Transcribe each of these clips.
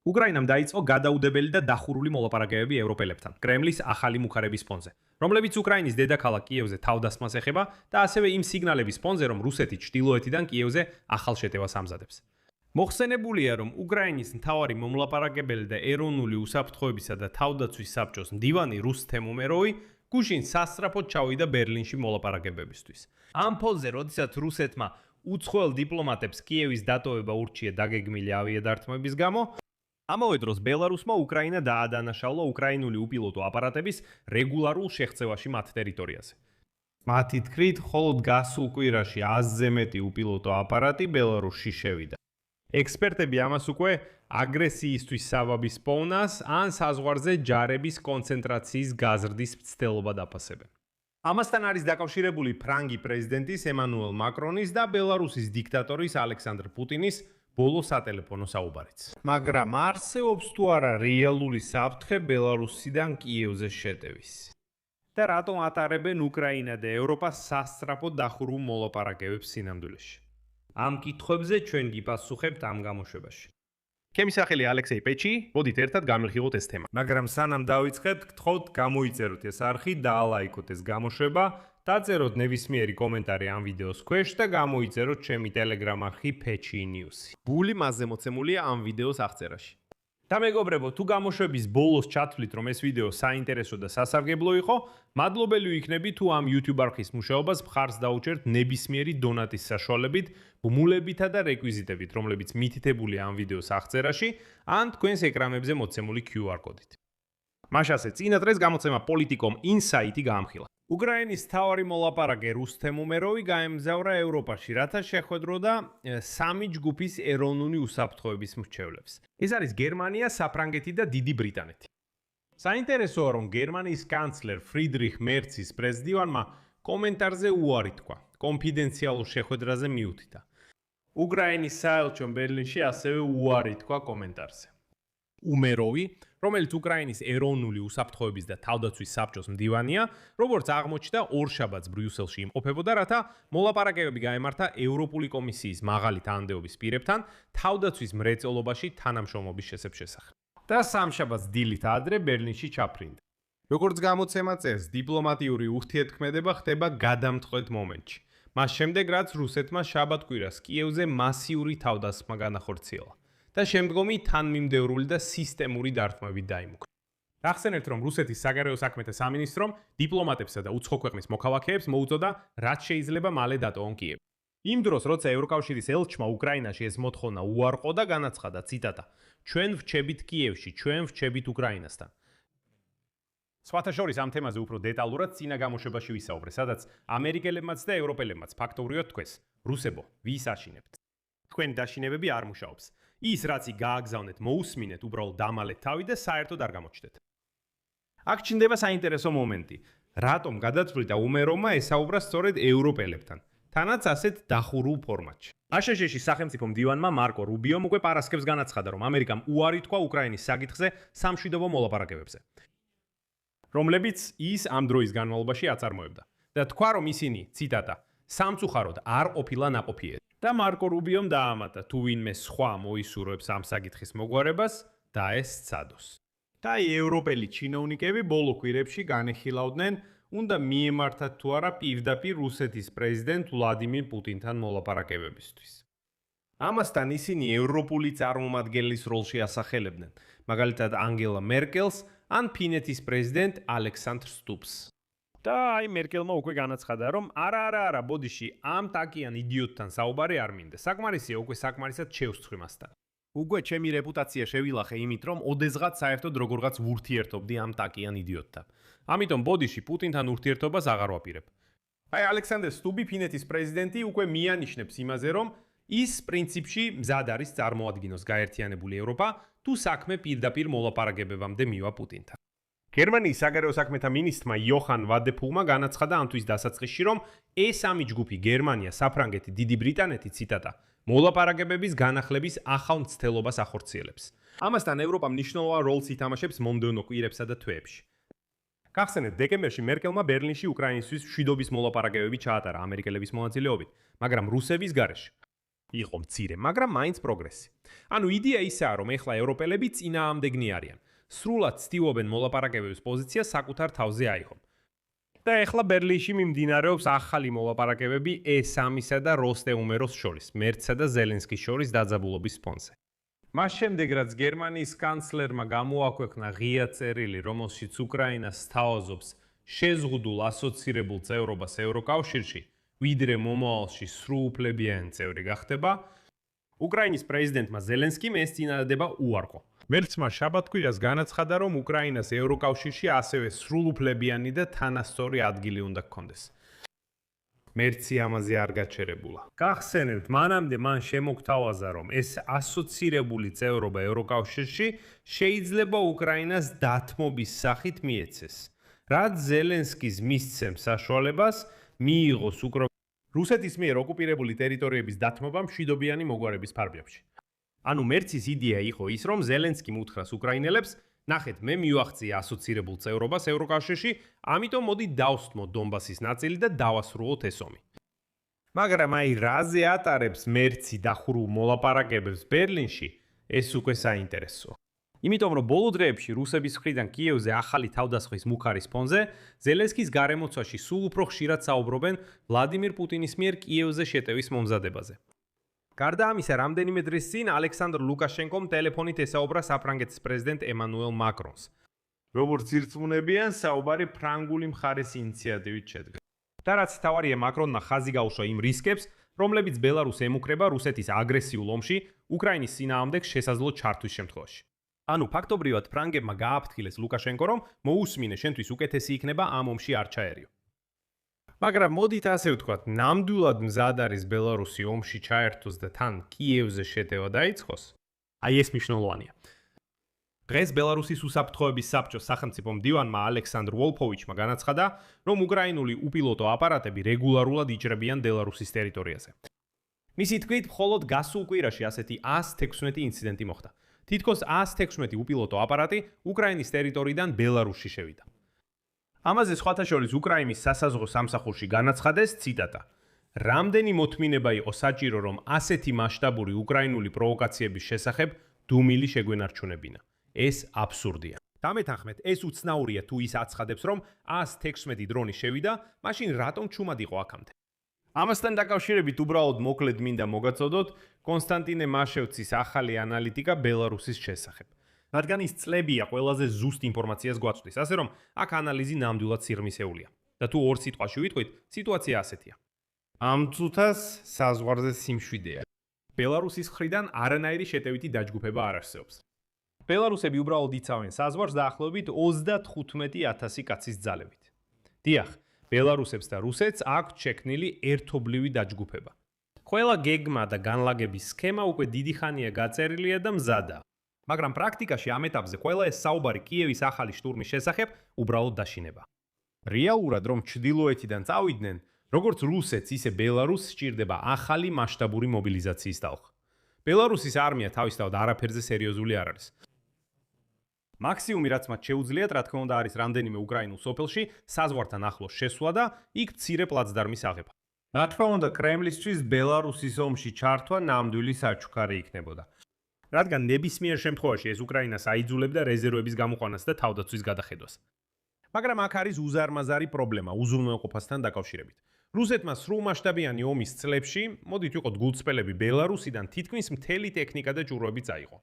უკრაინამ დაიწყო გადაუდებელი და დახურული მოლაპარაკებები ევროპელებთან, კრემლის ახალი მუხარების ფონზე, რომლებიც უკრაინის დედაქალაქ კიევზე თავდასხმას ეხება და ასევე იმ სიგნალების ფონზე, რომ რუსეთი ჩრდილოეთიდან კიევზე ახალ შეტევას ამზადებს. მოხსენებულია, რომ უკრაინის მთავარი მომლაპარაკებელი და ეროვნული უსაფრთხოებისა და თავდაცვის საბჭოს მდივანი რუსთემ უმეროვი გუშინ სასწრაფოდ ჩავიდა ბერლინში მოლაპარაკებებისთვის. ამ ფონზე, როდესაც რუსეთმა უცხოელ დიპლომატებს კიევის დატოვება ურჩია დაგეგმილი ავიადართმების გამო, ამავე დროს ბელარუსმა უკრაინა დაადანაშაულა უკრაინული უპილოტო აპარატების რეგულარულ შეღწევაში მათ ტერიტორიაზე. მათი თქმით, მხოლოდ გასულ კვირაში 100-ზე მეტი უპილოტო აპარატი ბელარუსში შევიდა. ექსპერტები ამას უკვე აგრესიისთვის საბაბის პოვნას ან საზღვარზე ჯარების კონცენტრაციის გაზრდის მცდელობად აფასებენ. ამასთან არის დაკავშირებული ფრანგი პრეზიდენტის ემანუელ მაკრონის და ბელარუსის დიქტატორის ალექსანდრ პუტინის ბოლო სატელეფონო საუბარიც. მაგრამ არსებობს თუ არა რეალური საფრთხე ბელარუსიდან კიევზე შეტევის? და რატომ ატარებენ უკრაინა და ევროპა სასწრაფოდ დახურულ მოლაპარაკებებს სინამდვილეში? ამ კითხვებზე ჩვენ გიპასუხებთ ამ გამოშვებაში. ჩემი სახელი ალექსეი პეჩი, მოდით ერთად გამიხილოთ ეს თემა. მაგრამ სანამ დავიწყებთ, გთხოვთ გამოიწეროთ ეს არხი, დაალაიქოთ ეს გამოშვება, დაწეროთ ნებისმიერი კომენტარი ამ ვიდეოს ქვეშ და გამოიწეროთ ჩემი Telegram არხი Pechi News. ბული მასზე მოცემულია ამ ვიდეოს აღწერაში. და მეგობრებო, თუ გამოშვების ბოლოს ჩათვლით, რომ ეს ვიდეო საინტერესო და სასარგებლო იყო, მადლობელი ვიქნები თუ ამ YouTube არხის მუშაობას მხარს დაუჭერთ ნებისმიერი დონატის საშუალებით, ბმულებითა და რეკვიზიტებით, რომლებიც მითითებულია ამ ვიდეოს აღწერაში, ან თქვენს ეკრანებზე მოცემული QR კოდით. მაშასე, წინა დღეს გამოცემა Politikom Insight-ი გაამხილა. უკრაინის მთავარი მოლაპარაკე რუსთემ უმეროვი გაემგზავრა ევროპაში, რათა შეხვედროდა სამი ჯგუფის ეროვნული უსაფრთხოების მრჩევლებს. ეს არის გერმანია, საფრანგეთი და დიდი ბრიტანეთი. საინტერესოა, რომ გერმანიის კანცლერ ფრიდრიხ მერცის პრეზიდენტმა კომენტარზე უარი თქვა, კონფიდენციალურ შეხვედრაზე მიუთითა. უკრაინის საელჩომ ბერლინში ასევე უარი თქვა კომენტარზე. უმეროვი, რომელიც უკრაინის ეროვნული უსაფრთხოების და თავდაცვის საბჭოს მდივანია, როგორც აღმოჩნდა ორშაბათს ბრიუსელში იმყოფებოდა, რათა მოლაპარაკებები გაემართა ევროპული კომისიის მაღალი თანამდებობის პირებთან თავდაცვის მრეწველობაში თანამშრომლობის შესახებ. და სამშაბათს დილით ადრე ბერლინში ჩაფრინდა. როგორც გამოცემა წერს, დიპლომატიური ურთიერთქმედება ხდება გადამწყვეტ მომენტში. მას შემდეგ, რაც რუსეთმა შაბათ-კვირას კიევზე მასიური თავდასხმა განახორციელა. და შემდგომი თანმიმდევრული და სისტემური დარტყმებით დაიმუქრა. გახსენებთ, რომ რუსეთის საგარეო საქმეთა სამინისტრომ დიპლომატებსა და უცხო ქვეყნის მოქალაქეებს მოუწოდა, რაც შეიძლება მალე დატოვონ კიევი. იმ დროს, როცა ევროკავშირის ელჩმა უკრაინაში ეს მოთხოვნა უარყო და განაცხადა, ციტატა: "ჩვენ ვრჩებით კიევში, ჩვენ ვრჩებით უკრაინასთან." სხვათა შორის ამ თემაზე უფრო დეტალურად წინა გამოშვებაში ვისაუბრე, სადაც ამერიკელებმაც და ევროპელებმაც ფაქტობრივად თქვეს: "რუსებო, ვის აშინებთ? თქვენი დაშინებები არ მუშაობს. ის რაც გააგზავნეთ, მოусმინეთ, უბრალოდ დამალეთ თავი და საერთოდ არ გამოჩნდეთ." აქ ჩნდება საინტერესო მომენტი. რატომ გადაწყვიტა უმეროვმა ესაუბრა სწორედ ევროპელებთან, თანაც ასეთ დახურულ ფორმატში. აშშ-ში სახელმწიფო მდივანმა მარკო რუბიომ უკვე პარასკევს განაცხადა, რომ ამერიკამ უარი თქვა უკრაინის საკითხზე სამშვიდობო მოლაპარაკებებზე, რომლებიც ის ამ დროის განმავლობაში აწარმოებდა. და თქვა, რომ ისინი, ციტატა, სამწუხაროდ არ ყოფილა ნაყოფიერი. და მარკო რუბიომ დაამატა, თუ ვინმე სხვა მოისურვებს ამ საკითხის მოგვარებას, და ეს სცადოს. და ევროპელი ჩინოვნიკები ბოლო კვირებში განეხილავდნენ, უნდა მიემართათ თუ არა პირდაპირ რუსეთის პრეზიდენტ ვლადიმირ პუტინთან მოლაპარაკებებისთვის. ამასთან ისინი ევროპული წარმომადგენლის როლში ასახელებდნენ, მაგალითად ანგელა მერკელს ან ფინეთის პრეზიდენტ ალექსანდრ სტუბს. და აი მერკელმა უკვე განაცხადა, რომ არა, ბოდიში, ამ ტაკიან იდიოტთან საუბარი არ მინდა. საკმარისია უკვე საკმარისად შევსწრიმასთან. უკვე ჩემი რეპუტაცია შევილახე იმით, რომ ოდესღაც საერთოდ როგორღაც ვურთიერთობდი ამ ტაკიან იდიოტთან. ამიტომ ბოდიში პუტინთან ურთიერთობას აღარ ვაპირებ. აი ალექსანდრ სტუბი, ფინეთის პრეზიდენტი, უკვე მიანიშნებს იმაზე, რომ ის პრინციპში მზად არის წარმოადგინოს გაერთიანებული ევროპა, თუ საქმე პირდაპირ მოლაპარაკებებამდე მივა პუტინთან. გერმანიის საგარეო საქმეთა მინისტრმა იოჰან ვადეფულმა განაცხადა ამთვის დასაწყისში, რომ ეს სამი ჯგუფი გერმანია, საფრანგეთი, დიდი ბრიტანეთი, ციტატა, მოლაპარაკებების განახლების ახალ მცდელობას ახორციელებს. ამასთან ევროპა მნიშვნელოვან როლს ითამაშებს მომდევნო კვირებსა და თვეებში. გახსენეთ, დეკემბერში მერკელმა ბერლინში უკრაინისთვის მშვიდობის მოლაპარაკებები ჩაატარა ამერიკელების მონაწილეობით, მაგრამ რუსების გარეშე. იყო მცირე, მაგრამ მაინც პროგრესი. ანუ იდეა ისაა, რომ ეხლა ევროპელები წინააღმდეგნი არიან. სრულად ცდილობენ მოლაპარაკებების პოზიცია საკუთარ თავზე აიღონ. და ეხლა ბერლინში მიმდინარეობს ახალი მოლაპარაკებები E3-სა და როსტეუმეროს შორის, მერცსა და ზელენსკის შორის დაძაბულობის ფონზე. მას შემდეგ, რაც გერმანიის კანცლერმა გამოაქვეყნა ღია წერილი, რომელშიც უკრაინას სთავაზობს შეზღუდულ ასოცირებულ წევრობას ევროკავშირში, ვიდრე მომავალში სრულუფლებიანი წევრი გახდება, უკრაინის პრეზიდენტმა ზელენსკიმ ეს წინადადება უარყო. მერცმა შაბათ-კვირას განაცხადა, რომ უკრაინას ევროკავშირში ასევე სრულუფლებიანი და თანასწორი ადგილი უნდა ჰქონდეს. მერცი ამაზე არ გაჩერებულა. გახსენებთ, მანამდე მან შემოგთავაზა, რომ ეს ასოცირებული წევრობა ევროკავშირში შეიძლება უკრაინას დათმობის სახით მიეცეს. რაც ზელენსკის მისცემს საშუალებას მიიღოს რუსეთის მიერ ოკუპირებული ტერიტორიების დათმობა მშვიდობიანი მოგვარების ფარგლებში. ანუ მერცის იდეა იყო ის, რომ ზელენსკიმ უთხრას უკრაინელებს, ნახეთ, მე მივახციე ასოცირებულ წევრობას ევროკავშირში, ამიტომ მოდი დავსთმოთ დონბასის ნაწილი და დავასრულოთ ეს ომი. მაგრამ აი რაზე ატარებს მერცი დახურულ მოლაპარაკებებს ბერლინში, ეს უკვე საინტერესოა. იმიტომ რომ ბოლო დღეებში რუსების მხრიდან კიევზე ახალი თავდასხმის მუხარის ფონზე, ზელენსკის გარემოცვაში სულ უფრო ხშირად საუბრობენ ვლადიმირ პუტინის მიერ კიევზე შეტევის მომზადებაზე. გარდა ამისა, რამდენიმე დღის წინ ალექსანდრ ლუკაშენკომ ტელეფონით ესაუბრა საფრანგეთის პრეზიდენტ ემანუელ მაკრონს. როგორც ირწმუნებიან, საუბარი ფრანგული მხარის ინიციატივით შედგა. და რაც თავარია, მაკრონმა ხაზი გაუშვა იმ რისკებს, რომლებიც ბელარუსს ემუქრება რუსეთის აგრესიულ ომში უკრაინის წინააღმდეგ შესაძლო ჩართვის შემთხვევაში. ანუ ფაქტობრივად ფრანგებმა გააფრთხილეს ლუკაშენკო, რომ მოусმინე შენთვის უკეთესი იქნება ამ ომში არ ჩაერიო. მაგრამ მოდით ასე ვთქვათ, ნამდვილად მზად არის ბელარუსი ომში ჩაერთოს და თან კიევზე შეტევა დაიწყოს? აი ეს მნიშვნელოვანია. დღეს ბელარუსის უსაფრთხოების საბჭოს სახელმწიფო მდივანმა ალექსანდრ ვოლფოვიჩმა განაცხადა, რომ უკრაინული უპილოტო აპარატები რეგულარულად იჭრებიან ბელარუსის ტერიტორიაზე. მისი თქმით, მხოლოდ გასულ კვირაში ასეთი 116 ინციდენტი მოხდა. თითქოს 116 უპილოტო აპარატი უკრაინის ტერიტორიიდან ბელარუსში შევიდა. ამაზე სხვათა შორის უკრაინის სასაზღვრო სამსახურში განაცხადეს ციტატა: რამდენი მოთმინება იყო საჭირო, რომ ასეთი მასშტაბური უკრაინული პროვოკაციების შესახებ დუმილი შეგვენარჩუნებინა. ეს აბსურდია. დამეთანხმეთ, ეს უცნაურია თუ ის აცხადებს, რომ 116 დრონი შევიდა, მაშინ რატომ ჩუმად იყო აქამდე? ამასთან დაკავშირებით უბრალოდ მოკლედ მინდა მოგაწოდოთ კონსტანტინე მაშევცის ახალი ანალიტიკა ბელარუსის შესახებ. რადგან ის წლებია ყველაზე ზუსტ ინფორმაციას გვაწვდის, ასე რომ აქ ანალიზი ნამდვილად სიღრმისეულია. და თუ ორ სიტყვაში ვიტყვით, სიტუაცია ასეთია. ამ წუთას საზღვარზე სიმშვიდეა. ბელარუსის მხრიდან არანაირი შეტევითი დაჯგუფება არ არსებობს. ბელარუსები უბრალოდ იცავენ საზღვარს დაახლოებით 35,000 კაცის ძალებით. დიახ, ბელარუსებს და რუსეთს აქვთ შექმნილი ერთობლივი დაჯგუფება. ყველა გეგმა და განლაგების სქემა უკვე დიდი ხანია გაწერილია და მზადაა. მაგრამ პრაქტიკაში ამ ეტაპზე ყველა ეს საუბარი კიევის ახალი შტურმის შესახებ უბრალოდ დაშინება. რეალურად რომ ჩრდილოეთიდან წავიდნენ, როგორც რუსეთს, ისე ბელარუსს სჭირდება ახალი მასშტაბური მობილიზაციის ტალღა. ბელარუსის არმია თავისთავად არაფერზე სერიოზული არ არის. მაქსიმუმი რაც მათ შეუძლიათ, რა თქმა უნდა, არის რამდენიმე უკრაინულ სოფელში საზღვართან ახლოს შესვლა და იქ მცირე პლაცდარმის აღება. რა თქმა უნდა, კრემლისთვის ბელარუსის ომში ჩართვა ნამდვილი საჩუქარი იქნებოდა. რადგან ნებისმიერ შემთხვევაში ეს უკრაინას აიძულებდა რეზერვების გამოყვანას და თავდაცვის გადახედვას. მაგრამ აქ არის უზარმაზარი პრობლემა უზრუნველყოფასთან დაკავშირებით. რუსეთმა სრულმასშტაბიანი ომის წლებში, მოდით ვიყოთ გულწრფელები, ბელარუსიდან თითქმის მთელი ტექნიკა და ჭურვები წაიღო.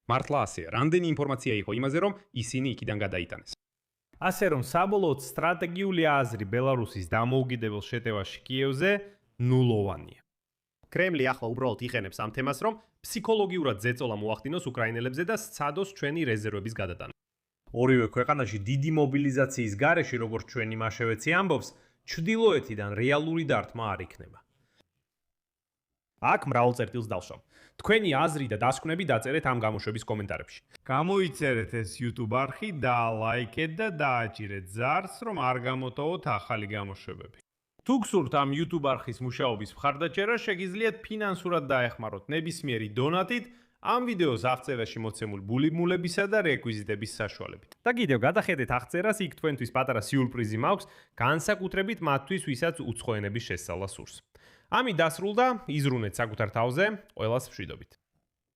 მართლა ასეა, რამდენი ინფორმაცია იყო იმაზე, რომ ისინი იქიდან გადაიტანეს. ასე რომ საბოლოოდ სტრატეგიული აზრი ბელარუსის დამოუკიდებელ შეტევაში კიევზე ნულოვანია. კრემლი ახლა უბრალოდ იყენებს ამ თემას, რომ ფსიქოლოგიურად ზეწოლა მოახდინოს უკრაინელებზე და სცადოს ჩვენი რეზერვების გადატანა. ორივე ქვეყანაში დიდი მობილიზაციის გარეშე, როგორც ჩვენი მაშევეცი ამბობს, ჩრდილოეთიდან რეალური დარტყმა არ იქნება. აქ მრავალ წერტილს დავსვამ. თქვენი აზრი და დასკვნები დაწერეთ ამ გამოშვების კომენტარებში. გამოიწერეთ ეს YouTube არხი და ლაიქეთ და დააჭირეთ ზარს, რომ არ გამოტოვოთ ახალი გამოშვებები. თუ გსურთ ამ YouTube არხის მუშაობის მხარდაჭერა, შეგიძლიათ ფინანსურად დაეხმაროთ ნებისმიერი დონატით ამ ვიდეოს აღწერაში მოცემულ ბულიმულებისა და რეკვიზიტების საშუალებით. და კიდევ გადახედეთ აღწერას, იქ თქვენთვის პატარა სიურპრიზი მაქვს, განსაკუთრებით მათთვის, ვისაც უცხო ენების შესწავლა სურს. ამით დასრულდა, იზრუნეთ საკუთარ თავზე, ყველას მშვიდობით.